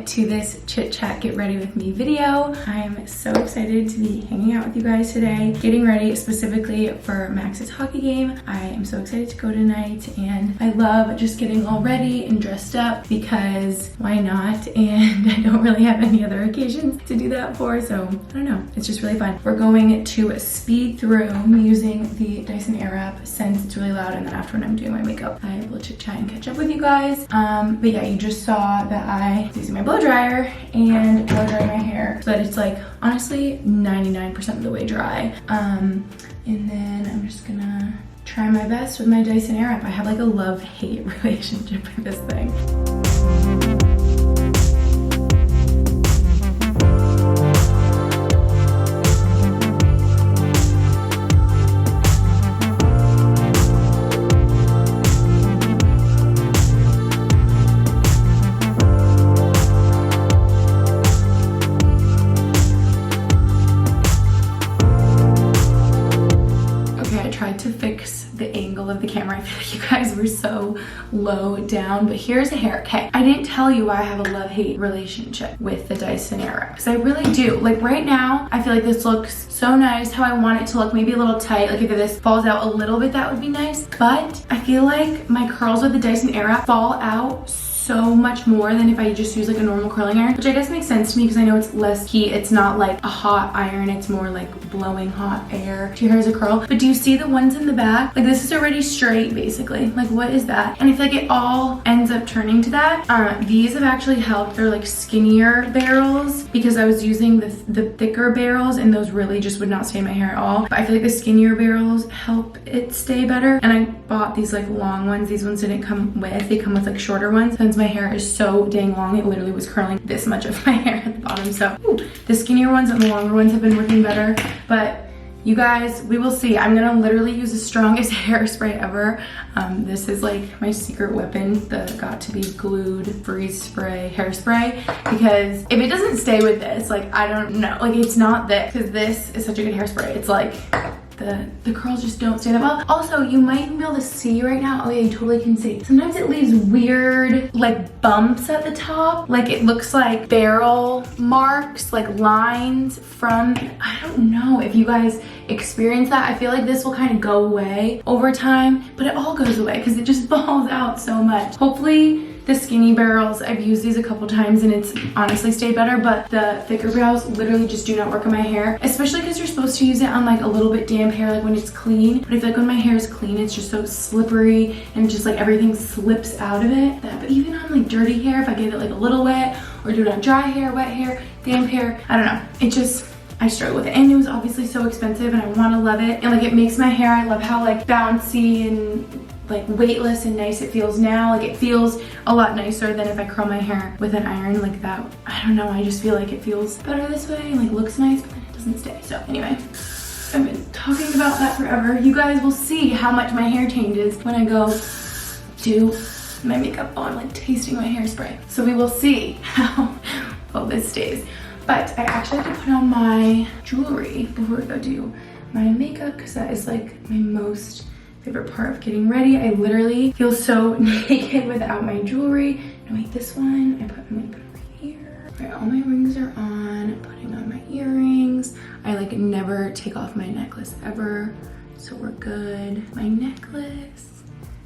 to this Chit Chat Get Ready With Me video. I am so excited to be hanging out with you guys today, getting ready specifically for Max's hockey game. I am so excited to go tonight, and I love just getting all ready and dressed up because why not? And I don't really have any other occasions to do that for, so I don't know. It's just really fun. We're going to speed through using the Dyson Airwrap since it's really loud, and then after when I'm doing my makeup, I will chit chat and catch up with you guys. But yeah, you just saw that I was using my blow dryer and blow drying my hair so that it's like honestly 99% of the way dry. And then I'm just gonna try my best with my Dyson Airwrap. I have like a love-hate relationship with this thing. To fix the angle of the camera. I feel like you guys were so low down, but here's a hair. Okay, I didn't tell you why I have a love-hate relationship with the Dyson Airwrap, because I really do. Like right now, I feel like this looks so nice how I want it to look, maybe a little tight. Like if this falls out a little bit, that would be nice. But I feel like my curls with the Dyson Airwrap fall out so much more than if I just use like a normal curling iron, which I guess makes sense to me because I know it's less heat. It's not like a hot iron, it's more like blowing hot air to your hair as a curl. But do you see the ones in the back? Like this is already straight basically. Like what is that? And I feel like it all ends up turning to that. These have actually helped. They're like skinnier barrels because I was using the thicker barrels and those really just would not stay in my hair at all. But I feel like the skinnier barrels help it stay better. And I bought these like long ones. These ones didn't come with, they come with like shorter ones. Since my hair is so dang long, it literally was curling this much of my hair at the bottom. So the skinnier ones and the longer ones have been working better. But you guys, we will see. I'm gonna literally use the strongest hairspray ever. This is like my secret weapon, the got to be glued freeze spray hairspray, because if it doesn't stay with this, like I don't know, like it's not this, because this is such a good hairspray. It's like the curls just don't stay that well. Also, you might even be able to see right now. Oh yeah, you totally can see. Sometimes it leaves weird like bumps at the top. Like it looks like barrel marks, like lines from, I don't know if you guys experience that. I feel like this will kind of go away over time, but it all goes away because it just falls out so much. Hopefully the skinny barrels, I've used these a couple times and it's honestly stayed better, but the thicker barrels literally just do not work on my hair, especially because you're supposed to use it on like a little bit damp hair, like when it's clean. But I feel like when my hair is clean, it's just so slippery and just like everything slips out of it. But even on like dirty hair, if I get it like a little wet or do it on dry hair, wet hair, damp hair, I don't know. It just, I struggle with it. And it was obviously so expensive and I want to love it. And like it makes my hair, I love how like bouncy and like weightless and nice it feels now. Like it feels a lot nicer than if I curl my hair with an iron like that. I don't know, I just feel like it feels better this way and like looks nice, but then it doesn't stay. So anyway, I've been talking about that forever. You guys will see how much my hair changes when I go do my makeup. Oh, I'm like tasting my hairspray. So we will see how well this stays. But I actually have to put on my jewelry before we go do my makeup because that is like my most favorite part of getting ready. I literally feel so naked without my jewelry. No, wait, this one, I'm gonna put it right here. All right, all my rings are on. I'm putting on my earrings. I like never take off my necklace ever, so we're good. My necklace.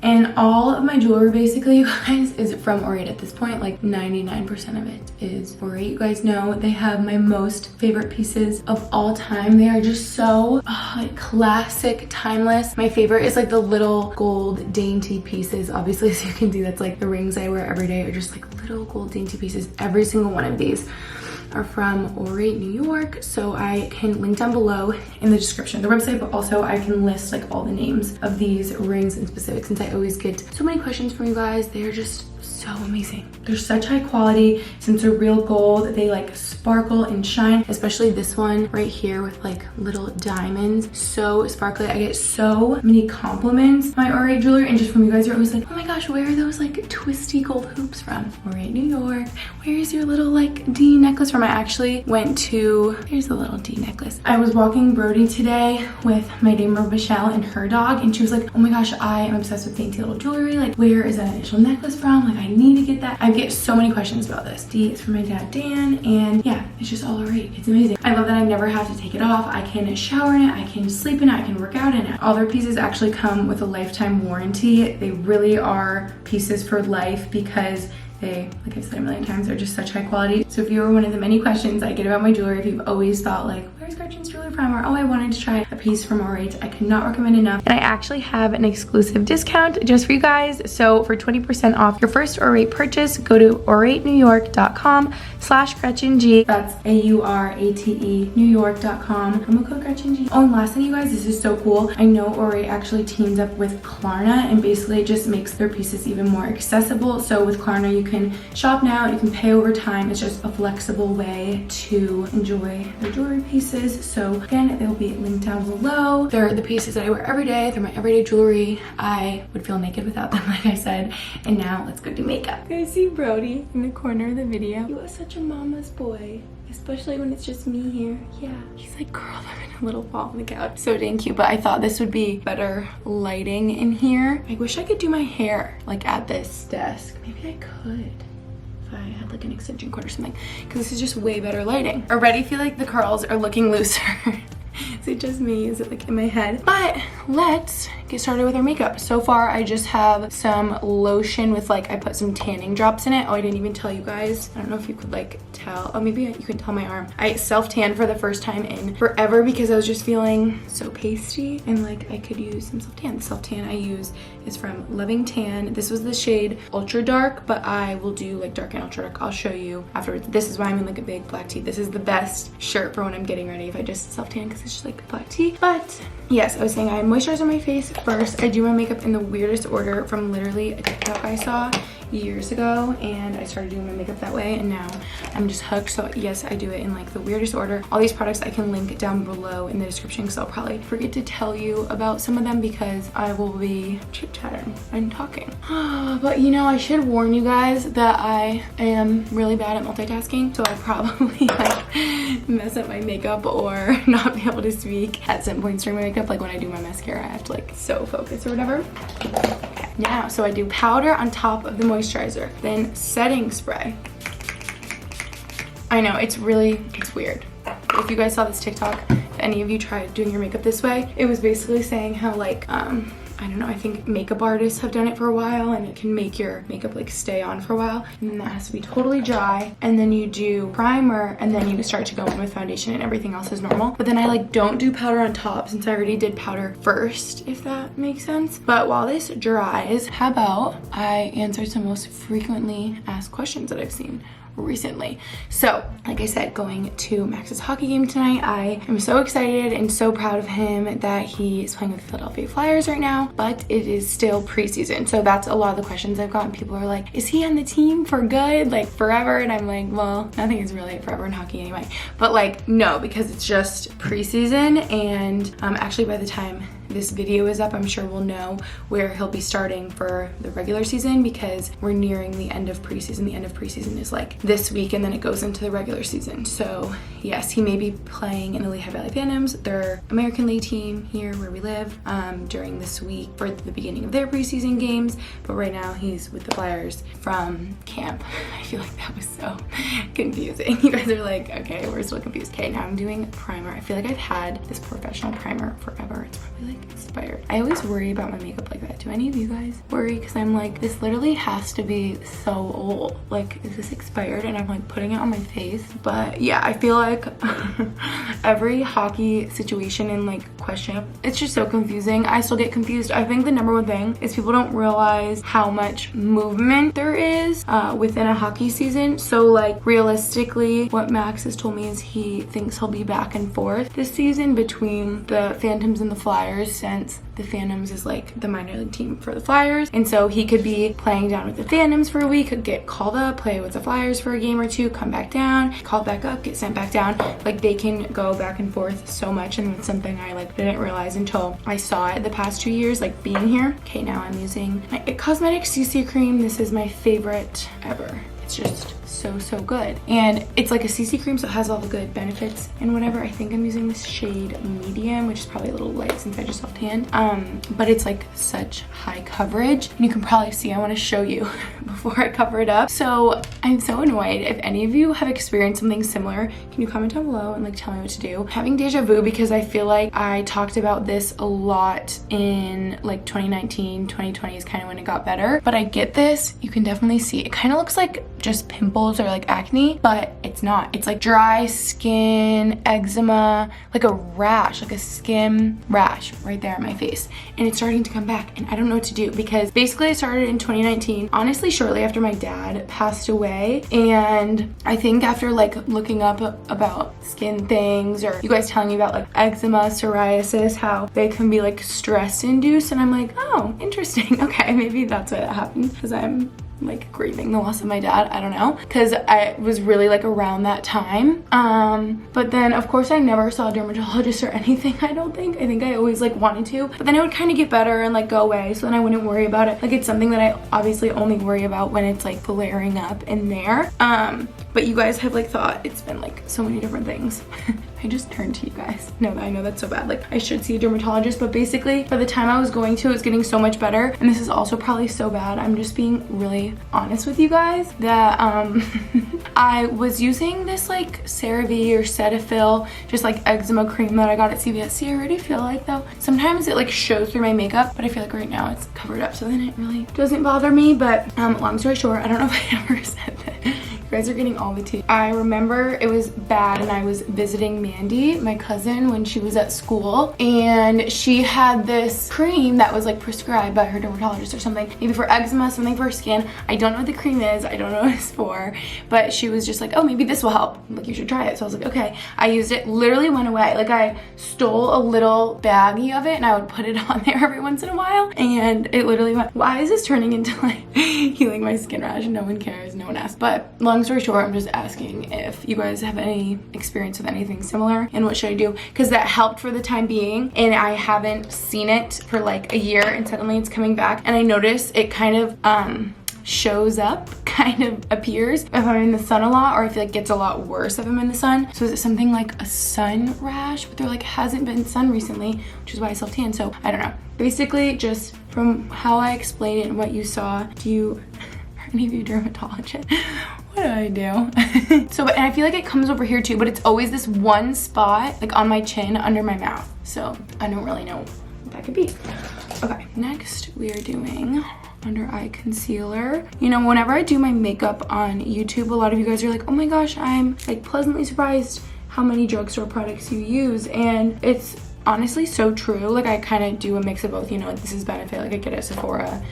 And all of my jewelry basically, you guys, is from Orate at this point. Like 99% of it is Orate. You guys know they have my most favorite pieces of all time. They are just so like classic, timeless. My favorite is like the little gold dainty pieces. Obviously, as you can see, that's like the rings I wear every day are just like little gold dainty pieces. Every single one of these are from Orate, New York. So I can link down below in the description of the website, but also I can list like all the names of these rings in specific, since I always get so many questions from you guys. They are just so amazing. They're such high quality. Since they're real gold, they like sparkle and shine, especially this one right here with like little diamonds. So sparkly. I get so many compliments my Orate jewelry, and just from you guys, you're always like, oh my gosh, where are those like twisty gold hoops from? Orate, New York. Where's your little like D necklace from? I actually went to, here's the little D necklace. I was walking Brody today with my neighbor Michelle and her dog, and she was like, oh my gosh, I am obsessed with dainty little jewelry. Like, where is that initial necklace from? Like, I need to get that? I get so many questions about this. D is for my dad, Dan, and yeah, it's just all right. It's amazing. I love that I never have to take it off. I can shower in it, I can sleep in it, I can work out in it. All their pieces actually come with a lifetime warranty. They really are pieces for life because they, like I've said a million times, are just such high quality. So if you were one of the many questions I get about my jewelry, if you've always thought like, where's Gretchen's jewelry from? Or, oh, I wanted to try a piece from Orate, I cannot recommend enough. And I actually have an exclusive discount just for you guys. So for 20% off your first Orate purchase, go to oratenewyork.com/GretchenG. That's AURATE New-York.com. Promo code GretchenG. Oh, and last thing, you guys, this is so cool. I know Orate actually teams up with Klarna and basically just makes their pieces even more accessible. So with Klarna, you can shop now, you can pay over time. It's just a flexible way to enjoy their jewelry pieces. So again, they'll be linked down below. They're the pieces that I wear every day. They're my everyday jewelry. I would feel naked without them, like I said. And now let's go do makeup. You guys see Brody in the corner of the video? You are such a mama's boy, especially when it's just me here. Yeah, he's like curled up in a little ball on the couch. So dang cute, but I thought this would be better lighting in here. I wish I could do my hair like at this desk. Maybe I could if I had like an extension cord or something, because this is just way better lighting. Already feel like the curls are looking looser. Is it just me? Is it like in my head? But let's get started with our makeup. So far, I just have some lotion with like, I put some tanning drops in it. Oh, I didn't even tell you guys. I don't know if you could like tell. Oh, maybe you can tell my arm. I self-tanned for the first time in forever because I was just feeling so pasty and like I could use some self-tan. The self-tan I use is from Loving Tan. This was the shade Ultra Dark, but I will do like dark and ultra dark. I'll show you afterwards. This is why I'm in like a big black tee. This is the best shirt for when I'm getting ready if I just self-tan, because it's just like black tee. But yes, I was saying I moisturize on my face first. I do my makeup in the weirdest order from literally a TikTok I saw years ago, and I started doing my makeup that way, and now I'm just hooked. So yes, I do it in like the weirdest order. All these products I can link down below in the description, because I'll probably forget to tell you about some of them because I will be chit-chatting and talking. But you know, I should warn you guys that I am really bad at multitasking, so I probably like mess up my makeup or not be able to speak at some points during my makeup. Like when I do my mascara, I have to like so focus or whatever. Now, so I do powder on top of the moisturizer, then setting spray. I know, it's weird. If you guys saw this TikTok, if any of you tried doing your makeup this way, it was basically saying how like, I don't know, I think makeup artists have done it for a while and it can make your makeup like stay on for a while, and then that has to be totally dry, and then you do primer, and then you start to go in with foundation and everything else is normal. But then I like don't do powder on top since I already did powder first, if that makes sense. But while this dries, how about I answer some most frequently asked questions that I've seen recently. So like I said, going to Max's hockey game tonight. I am so excited and so proud of him that he is playing with the Philadelphia Flyers right now, but it is still preseason. So that's a lot of the questions I've gotten. People are like, is he on the team for good, like forever? And I'm like, well, nothing is really forever in hockey anyway, but like no, because it's just preseason. And actually by the time this video is up, I'm sure we'll know where he'll be starting for the regular season, because we're nearing the end of preseason. The end of preseason is like this week, and then it goes into the regular season. So yes, he may be playing in the Lehigh Valley Phantoms, their American League team here where we live, during this week for the beginning of their preseason games. But right now he's with the Flyers from camp. I feel like that was so confusing. You guys are like, okay, we're still confused. Okay, now I'm doing primer. I feel like I've had this professional primer forever. It's probably like expired. I always worry about my makeup like that. Do any of you guys worry? Because I'm like, this literally has to be so old. Like, is this expired? And I'm like putting it on my face. But yeah, I feel like every hockey situation and like question, it's just so confusing. I still get confused. I think the number one thing is people don't realize how much movement there is within a hockey season. So like realistically, what Max has told me is he thinks he'll be back and forth this season between the Phantoms and the Flyers, since the Phantoms is like the minor league team for the Flyers. And so he could be playing down with the Phantoms for a week, could get called up, play with the Flyers for a game or two, come back down, called back up, get sent back down. Like they can go back and forth so much, and it's something I like didn't realize until I saw it the past 2 years, like being here. Okay, now I'm using my It Cosmetics CC cream. This is my favorite ever. It's just so good. And it's like a CC cream, so it has all the good benefits and whatever. I think I'm using this shade medium, which is probably a little light since I just left hand. But it's like such high coverage, and you can probably see, I want to show you before I cover it up. So I'm so annoyed. If any of you have experienced something similar, can you comment down below and like tell me what to do? I'm having deja vu because I feel like I talked about this a lot in like 2019, 2020 is kind of when it got better. But I get this, you can definitely see it kind of looks like just pimples or like acne, but it's not. It's like dry skin, eczema, like a rash, like a skin rash right there on my face, and it's starting to come back, and I don't know what to do because basically I started in 2019, honestly shortly after my dad passed away. And I think after like looking up about skin things, or you guys telling me about like eczema, psoriasis, how they can be like stress induced, and I'm like, oh, interesting. Okay, maybe that's why that happened, because I'm like grieving the loss of my dad. I don't know, because I was really like around that time. But then of course I never saw a dermatologist or anything. I think I always like wanted to, but then it would kind of get better and like go away, so then I wouldn't worry about it. Like it's something that I obviously only worry about when it's like flaring up in there. But you guys have like thought it's been like so many different things. I just turned to you guys. No, I know that's so bad. Like I should see a dermatologist, but basically by the time I was going to, it was getting so much better. And this is also probably so bad, I'm just being really honest with you guys, that I was using this like CeraVe or Cetaphil, just like eczema cream that I got at CVS. See, I already feel like though, sometimes it like shows through my makeup, but I feel like right now it's covered up, so then it really doesn't bother me. But long story short, I don't know if I ever said that. You guys are getting all the tea. I remember it was bad, and I was visiting Mandy, my cousin, when she was at school, and she had this cream that was like prescribed by her dermatologist or something, maybe for eczema, something for her skin. I don't know what the cream is, I don't know what it's for, but she was just like, oh, maybe this will help, like you should try it. So I was like, okay. I used it, literally went away. Like I stole a little baggie of it and I would put it on there every once in a while, and it literally went. Why is this turning into like healing my skin rash? No one cares, no one asked. But long story short, I'm just asking if you guys have any experience with anything similar and what should I do, because that helped for the time being, and I haven't seen it for like a year, and suddenly it's coming back, and I notice it kind of shows up, kind of appears if I'm in the sun a lot, or I feel like it gets a lot worse if I'm in the sun. So is it something like a sun rash? But there like hasn't been sun recently, which is why I self-tan, so I don't know. Basically, just from how I explained it and what you saw, do you, are any of you dermatologists? What do I do? So, and I feel like it comes over here too, but it's always this one spot, like on my chin, under my mouth. So I don't really know what that could be. Okay, next we are doing under eye concealer. You know, whenever I do my makeup on YouTube, a lot of you guys are like, oh my gosh, I'm like pleasantly surprised how many drugstore products you use, and it's honestly so true. Like I kind of do a mix of both, you know, like this is Benefit, like I get it at Sephora,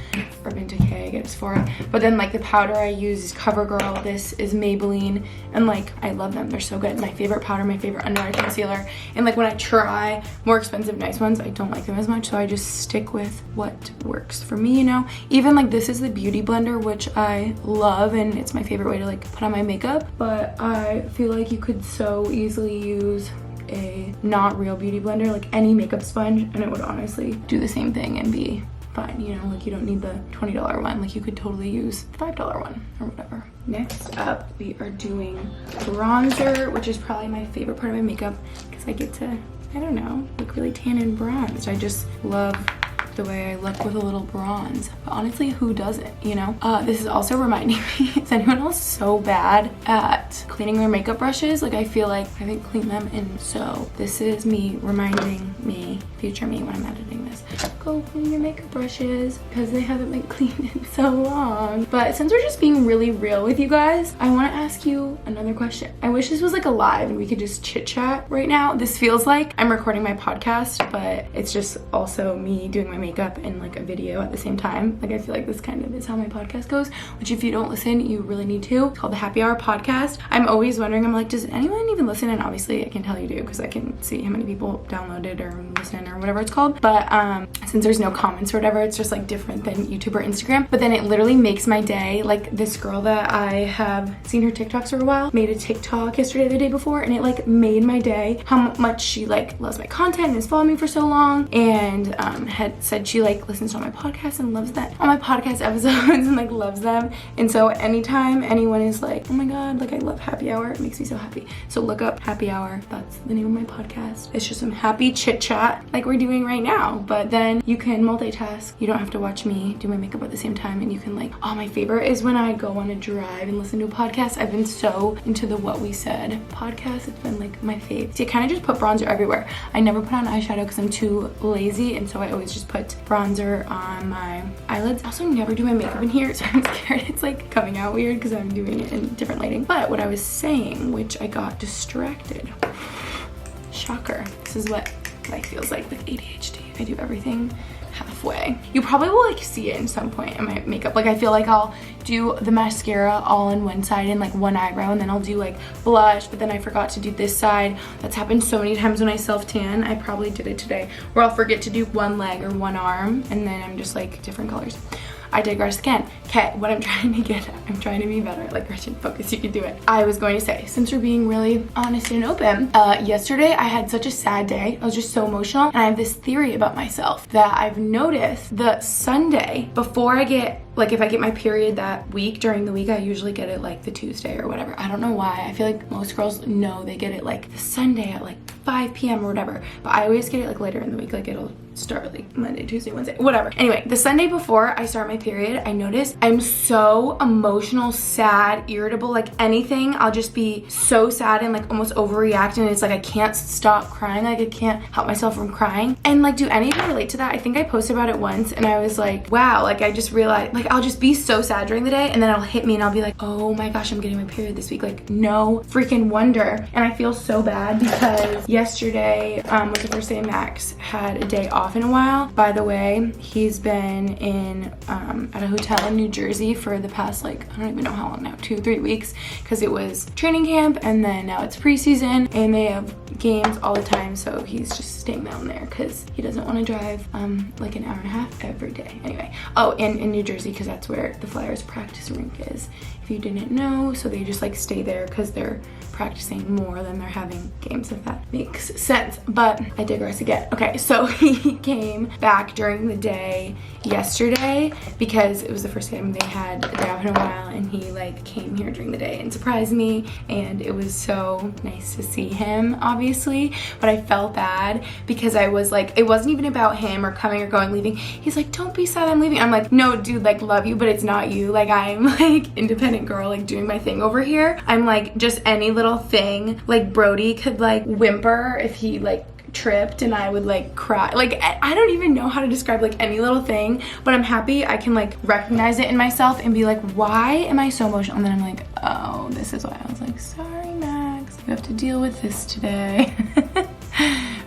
Urban Decay, I get it at Sephora, but then like the powder I use is CoverGirl, this is Maybelline, and like I love them, they're so good. My favorite powder, my favorite under eye concealer, and like when I try more expensive nice ones, I don't like them as much, so I just stick with what works for me, you know. Even like this is the Beauty Blender, which I love, and it's my favorite way to like put on my makeup, but I feel like you could so easily use a not real beauty blender, like any makeup sponge, and it would honestly do the same thing and be fine, you know. Like you don't need the $20 one, like you could totally use the $5 one or whatever. Next up we are doing bronzer, which is probably my favorite part of my makeup because I get to, I don't know, look really tan and bronzed. I just love the way I look with a little bronze, but honestly, who doesn't, you know? This is also reminding me, is anyone else so bad at cleaning their makeup brushes? Like I feel like I haven't cleaned them, and so this is me reminding me, future me, when I'm editing this, go clean your makeup brushes because they haven't been cleaned in so long. But since we're just being really real with you guys, I want to ask you another question. I wish this was like a live and we could just chit chat right now. This feels like I'm recording my podcast, but it's just also me doing my makeup and like a video at the same time. Like I feel like this kind of is how my podcast goes, which if you don't listen, you really need to. It's called the Happy Hour Podcast. I'm always wondering, I'm like, does anyone even listen? And obviously I can tell you do because I can see how many people downloaded or listen or whatever it's called. But since there's no comments or whatever, it's just like different than YouTube or Instagram. But then it literally makes my day. Like this girl that I have seen her TikToks for a while made a TikTok yesterday or the day before, and it like made my day, how much she like loves my content and has followed me for so long, and had said said she like listens to all my podcasts and loves that, all my podcast episodes and like loves them. And so anytime anyone is like, oh my God, like I love happy hour, it makes me so happy. So look up happy hour. That's the name of my podcast. It's just some happy chit chat like we're doing right now, but then you can multitask. You don't have to watch me do my makeup at the same time, and you can like, oh, my favorite is when I go on a drive and listen to a podcast. I've been so into the What We Said podcast. It's been like my fave. See, I kind of just put bronzer everywhere. I never put on eyeshadow because I'm too lazy, and so I always just put bronzer on my eyelids. I also never do my makeup in here, so I'm scared it's like coming out weird because I'm doing it in different lighting. But what I was saying, which I got distracted. Shocker. This is what life feels like with ADHD. I do everything halfway. You probably will like see it in some point in my makeup. Like I feel like I'll do the mascara all on one side and like one eyebrow, and then I'll do like blush, but then I forgot to do this side. That's happened so many times when I self-tan. I probably did it today, where I'll forget to do one leg or one arm, and then I'm just like different colors. I digress again. Okay, what I'm trying to get at, I'm trying to be better. Like Gretchen, focus, you can do it. I was going to say, since we're being really honest and open, yesterday I had such a sad day. I was just so emotional, and I have this theory about myself that I've noticed the Sunday before I get, like if I get my period that week, during the week, I usually get it like the Tuesday or whatever. I don't know why. I feel like most girls know they get it like the Sunday at like 5 p.m. or whatever, but I always get it like later in the week. Like it'll start like Monday, Tuesday, Wednesday, whatever. Anyway, the Sunday before I start my period, I notice I'm so emotional, sad, irritable, like anything. I'll just be so sad and like almost overreact, and it's like I can't stop crying. Like I can't help myself from crying. And like, do any of you relate to that? I think I posted about it once, and I was like, wow, like I just realized, like I'll just be so sad during the day, and then it'll hit me and I'll be like, oh my gosh, I'm getting my period this week. Like no freaking wonder. And I feel so bad because yesterday was the first day Max had a day off in a while. By the way, he's been in at a hotel in New Jersey for the past like, I don't even know how long now, 2-3 weeks, because it was training camp, and then now it's preseason and they have games all the time, so he's just staying down there because he doesn't want to drive like an hour and a half every day. Anyway, oh, and in New Jersey, because that's where the Flyers practice rink is, if you didn't know. So they just like stay there because they're practicing more than they're having games, if that makes sense. But I digress again. Okay, so he came back during the day yesterday because it was the first time they had a day off in a while, and he like came here during the day and surprised me, and it was so nice to see him, obviously. But I felt bad because I was like, it wasn't even about him or coming or going, leaving. He's like, don't be sad, I'm leaving. I'm like, no dude, like love you, but it's not you. Like I'm like independent girl, like doing my thing over here. I'm like, just any little thing, like Brody could like whimper if he like tripped, and I would like cry. Like I don't even know how to describe like any little thing, but I'm happy I can like recognize it in myself and be like, why am I so emotional? And then I'm like, oh, this is why. I was like, sorry Max, you have to deal with this today.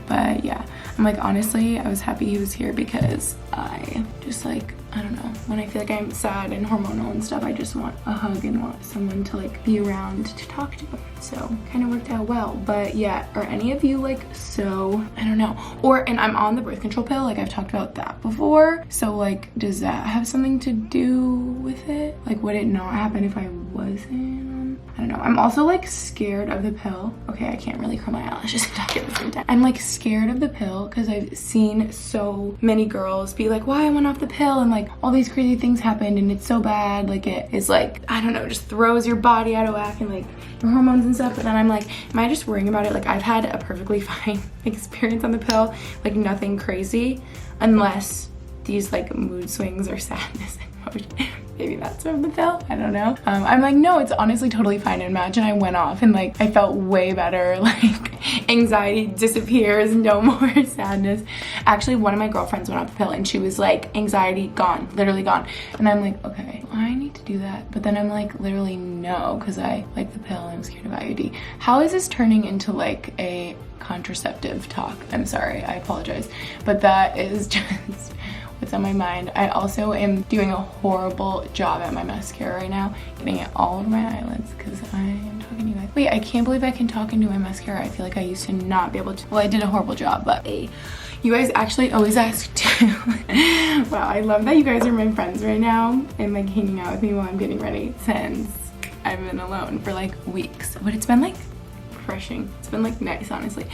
But yeah, I'm like, honestly, I was happy he was here because I just like, I don't know, when I feel like I'm sad and hormonal and stuff, I just want a hug and want someone to like be around to talk to. So kind of worked out well. But yeah, are any of you like so, I don't know, or, and I'm on the birth control pill, like I've talked about that before, so like does that have something to do with it? Like would it not happen if I wasn't? I don't know. I'm also like scared of the pill. Okay, I can't really curl my eyelashes and talk at the same time. I'm like scared of the pill because I've seen so many girls be like, why I went off the pill, and like all these crazy things happened and it's so bad. Like it is like, I don't know, just throws your body out of whack and like your hormones and stuff. But then I'm like, am I just worrying about it? Like I've had a perfectly fine experience on the pill, like nothing crazy, unless these like mood swings or sadness and emotion. Maybe that's from the pill, I don't know. I'm like, no, it's honestly totally fine. Imagine I went off and like I felt way better, like anxiety disappears, no more sadness. Actually, one of my girlfriends went off the pill and she was like, anxiety gone, literally gone. And I'm like, okay, I need to do that. But then I'm like, literally no, because I like the pill and I'm scared of IUD. How is this turning into like a contraceptive talk? I'm sorry, I apologize. But that is just what's on my mind. I also am doing a horrible job at my mascara right now, getting it all over my eyelids because I am talking to you guys. Wait, I can't believe I can talk into my mascara. I feel like I used to not be able to. Well, I did a horrible job, but hey, you guys actually always ask too. Wow, I love that you guys are my friends right now and like hanging out with me while I'm getting ready, since I've been alone for like weeks. But it's been like refreshing. It's been like nice, honestly.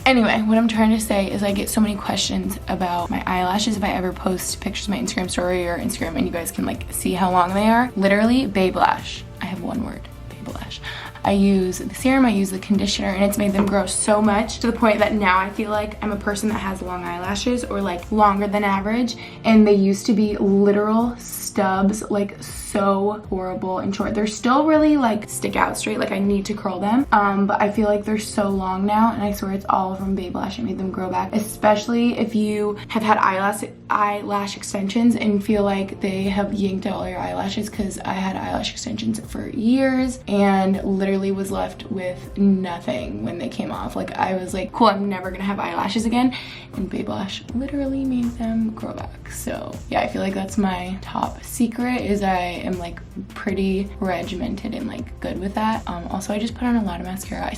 Anyway, what I'm trying to say is I get so many questions about my eyelashes if I ever post pictures of my Instagram story or Instagram, and you guys can like see how long they are. Literally, Babe Lash. I have one word, Babe Lash. I use the serum, I use the conditioner, and it's made them grow so much to the point that now I feel like I'm a person that has long eyelashes, or like longer than average, and they used to be literal stubs, like so horrible and short. They're still really like stick out straight, like I need to curl them, but I feel like they're so long now, and I swear it's all from Babe Lash. It made them grow back, especially if you have had eyelash extensions and feel like they have yanked out all your eyelashes, because I had eyelash extensions for years and literally was left with nothing when they came off. Like I was like, cool, I'm never gonna have eyelashes again, and Babe Lash literally made them grow back. So yeah, I feel like that's my top secret, is I am like pretty regimented and like good with that. Also, I just put on a lot of mascara. I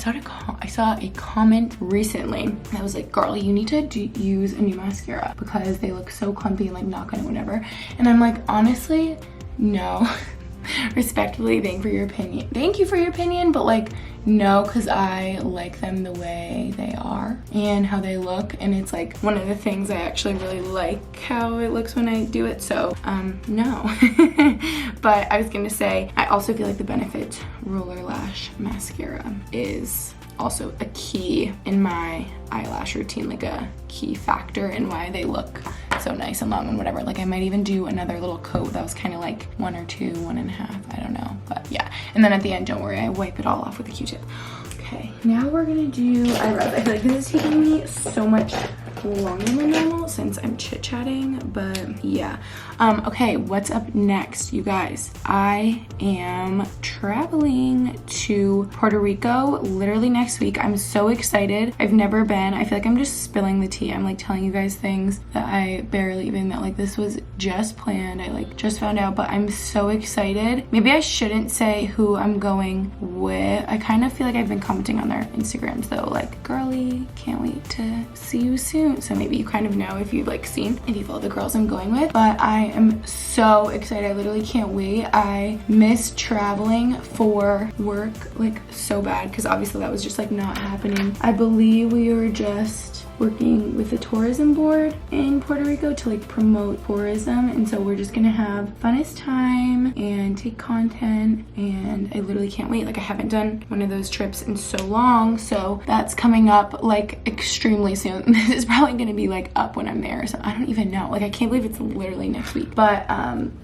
saw a comment recently that was like, girl, you need to use a new mascara because they look so clumpy and like not gonna whatever. And I'm like, honestly, no. Respectfully, thank you for your opinion, but like no, because I like them the way they are and how they look, and it's like one of the things I actually really like how it looks when I do it. So no. But I was gonna say, I also feel like the Benefit Roller Lash Mascara is also a key in my eyelash routine, like a key factor in why they look so nice and long and whatever. Like I might even do another little coat that was kind of like 1 or 2, 1.5, I don't know, but yeah. And then at the end, don't worry, I wipe it all off with a Q-tip. Okay, now we're gonna do eyebrows. I feel like this is taking me so much longer than normal since I'm chit-chatting, but yeah. Okay, what's up next, you guys? I am traveling to Puerto Rico literally next week. I'm so excited. I've never been. I feel like I'm just spilling the tea. I'm like telling you guys things that I barely even know. Like this was just planned. I like just found out, but I'm so excited. Maybe I shouldn't say who I'm going with. I kind of feel like I've been commenting on their Instagrams though, like, girly, can't wait to see you soon. So maybe you kind of know if you've like seen, if you follow the girls I'm going with. But I am so excited. I literally can't wait. I miss traveling for work like so bad, because obviously that was just like not happening. I believe we were just working with the tourism board in Puerto Rico to like promote tourism, and so we're just gonna have funnest time and take content, and I literally can't wait. Like I haven't done one of those trips in so long, so that's coming up like extremely soon. This is probably gonna be like up when I'm there, so I don't even know. Like I can't believe it's literally next week. But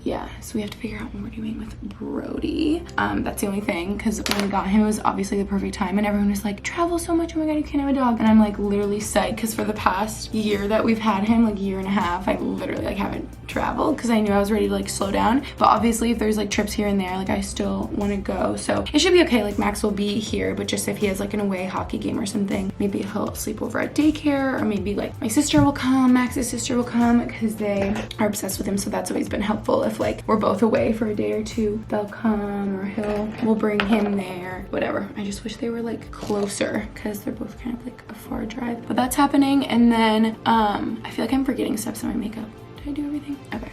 yeah, so we have to figure out what we're doing with Brody. That's the only thing, because when we got him it was obviously the perfect time, and everyone was like, travel so much, oh my god, you can't have a dog. And I'm like literally psyched, because for the past year that we've had him, like year and a half, I literally like haven't traveled because I knew I was ready to like slow down. But obviously if there's like trips here and there, like I still want to go, so it should be okay. Like Max will be here, but just if he has like an away hockey game or something, maybe he'll sleep over at daycare, or maybe like my sister will come, Max's sister will come, because they are obsessed with him, so that's always been helpful. If like we're both away for a day or two, they'll come, or we'll bring him there, whatever. I just wish they were like closer, because they're both kind of like a far drive, but that's happening. And then I feel like I'm forgetting steps in my makeup. Did I do everything? Okay.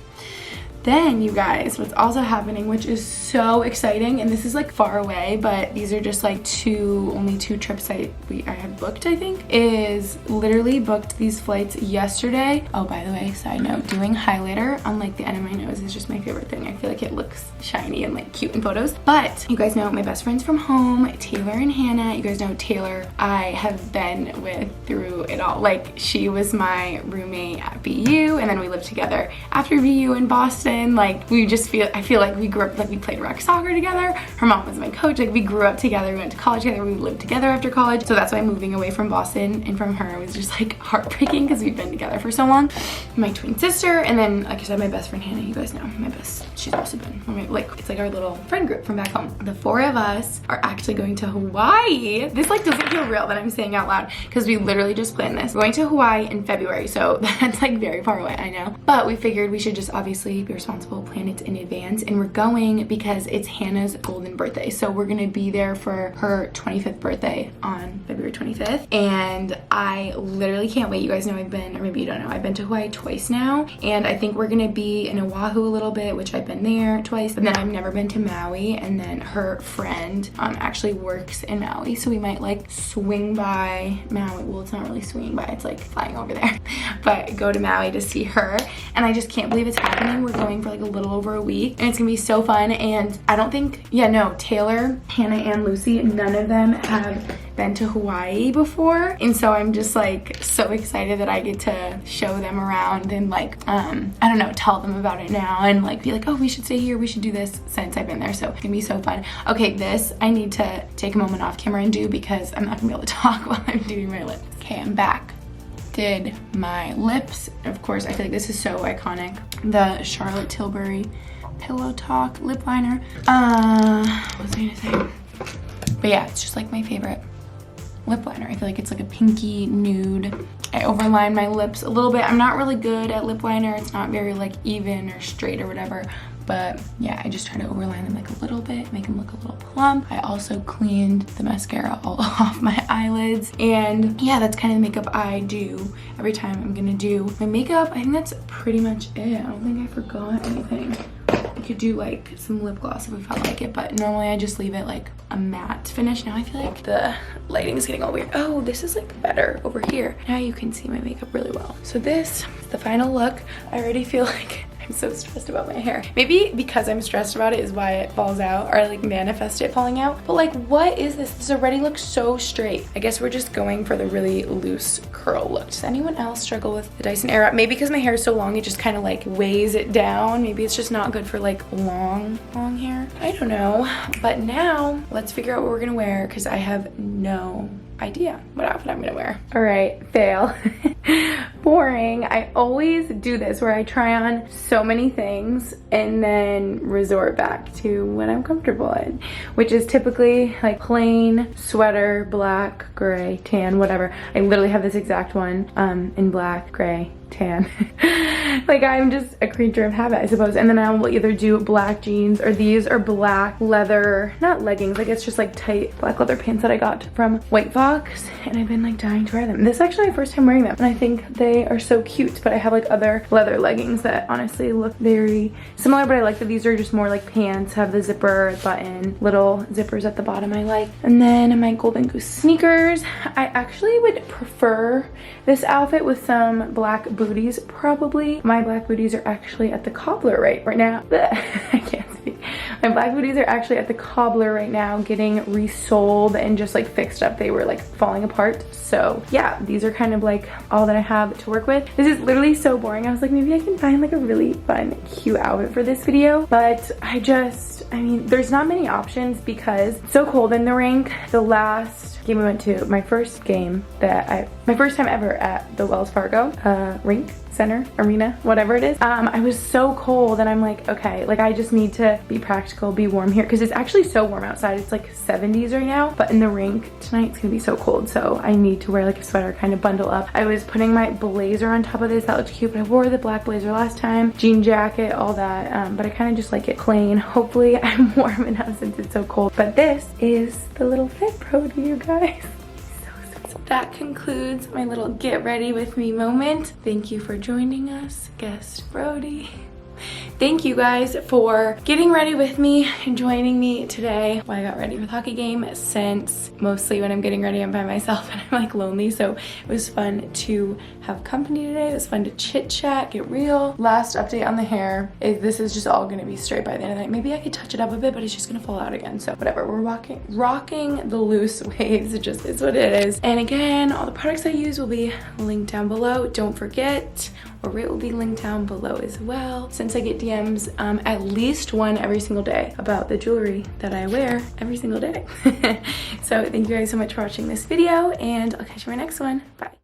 Then you guys, what's also happening, which is so exciting, and this is like far away, but these are just like only two trips I have booked, I think, is literally booked these flights yesterday. Oh, by the way, side note, doing highlighter on like the end of my nose is just my favorite thing. I feel like it looks shiny and like cute in photos. But you guys know my best friends from home, Taylor and Hannah. You guys know Taylor, I have been with through it all. Like she was my roommate at BU, and then we lived together after BU in Boston. Like I feel like we grew up, like we played rec soccer together. Her mom was my coach. Like we grew up together, we went to college together, we lived together after college. So that's why moving away from Boston and from her was just like heartbreaking, because we've been together for so long. My twin sister, and then like I said, my best friend Hannah. You guys know my best. She's also been like, it's like our little friend group from back home. The 4 of us are actually going to Hawaii. This like doesn't feel real that I'm saying out loud, because we literally just planned this. We're going to Hawaii in February, so that's like very far away, I know. But we figured we should just obviously be responsible, plan it in advance. And we're going because it's Hannah's golden birthday. So we're gonna be there for her 25th birthday on February 25th. And I literally can't wait. You guys know I've been, or maybe you don't know, I've been to Hawaii twice now. And I think we're gonna be in Oahu a little bit, which I've been there twice, but then I've never been to Maui. And then her friend actually works in Maui. So we might like swing by Maui. Well, it's not really swinging by, it's like flying over there. But go to Maui to see her. And I just can't believe it's happening. We're going for like a little over a week and it's gonna be so fun. And I don't think, yeah, no, Taylor, Hannah, and Lucy, none of them have been to Hawaii before. And so I'm just like so excited that I get to show them around and like, I don't know, tell them about it now and like be like, oh, we should stay here, we should do this since I've been there. So it's gonna be so fun. Okay, this I need to take a moment off camera and do because I'm not gonna be able to talk while I'm doing my lips. Okay, I'm back. Did my lips. Of course, I feel like this is so iconic. The Charlotte Tilbury Pillow Talk lip liner. What was I gonna say? But yeah, it's just like my favorite lip liner. I feel like it's like a pinky nude. I overline my lips a little bit. I'm not really good at lip liner. It's not very like even or straight or whatever. But yeah, I just try to overline them like a little bit, make them look a little plump. I also cleaned the mascara all off my eyelids. And yeah, that's kind of the makeup I do every time I'm gonna do my makeup. I think that's pretty much it. I don't think I forgot anything. I could do like some lip gloss if we felt like it, but normally I just leave it like a matte finish. Now I feel like the lighting is getting all weird. Oh, this is like better over here. Now you can see my makeup really well. So this is the final look. I already feel like I'm so stressed about my hair. Maybe because I'm stressed about it is why it falls out, or I like manifest it falling out. But like, what is this? This already looks so straight. I guess we're just going for the really loose curl look. Does anyone else struggle with the Dyson Airwrap? Maybe because my hair is so long, it just kind of like weighs it down. Maybe it's just not good for like long hair. I don't know. But now let's figure out what we're gonna wear because I have no idea what outfit I'm gonna wear. All right, fail. Boring. I always do this where I try on so many things and then resort back to what I'm comfortable in, which is typically like plain sweater, black, gray, tan, whatever. I literally have this exact one in black, gray, tan. Like I'm just a creature of habit, I suppose. And then I will either do black jeans or these are black leather, not leggings, like it's just like tight black leather pants that I got from White Fox, and I've been like dying to wear them. This is actually my first time wearing them and I think they are so cute, but I have like other leather leggings that honestly look very similar, but I like that these are just more like pants, have the zipper button, little zippers at the bottom I like. And then my Golden Goose sneakers. I actually would prefer this outfit with some black booties probably. My black booties are actually at the cobbler right now. I can't speak. My black booties are actually at the cobbler right now getting resold and just like fixed up. They were like falling apart. So yeah, these are kind of like all that I have to work with. This is literally so boring. I was like, maybe I can find like a really fun, cute outfit for this video. But I mean, there's not many options because it's so cold in the rink. The last game we went to, my first time ever at the Wells Fargo rink, center, arena, whatever it is. I was so cold and I'm like, okay, like I just need to be practical, be warm here because it's actually so warm outside. It's like 70s right now, but in the rink tonight it's gonna be so cold. So I need to wear like a sweater, kind of bundle up. I was putting my blazer on top of this. That looked cute, but I wore the black blazer last time, jean jacket, all that. But I kind of just like it plain. Hopefully I'm warm enough since it's so cold. But this is the little fit pro to you guys. That concludes my little get ready with me moment. Thank you for joining us, guest Brody. Thank you guys for getting ready with me and joining me today while I got ready for the hockey game, since mostly when I'm getting ready I'm by myself and I'm like lonely. So it was fun to have company today. It was fun to chit chat, get real. Last update on the hair is this is just all gonna be straight by the end of the night. Maybe I could touch it up a bit, but it's just gonna fall out again. So whatever, we're rocking the loose waves. It just is what it is. And again, all the products I use will be linked down below. Don't forget, or rate will be linked down below as well. Since I get DMs at least one every single day about the jewelry that I wear every single day. So thank you guys so much for watching this video and I'll catch you in my next one. Bye.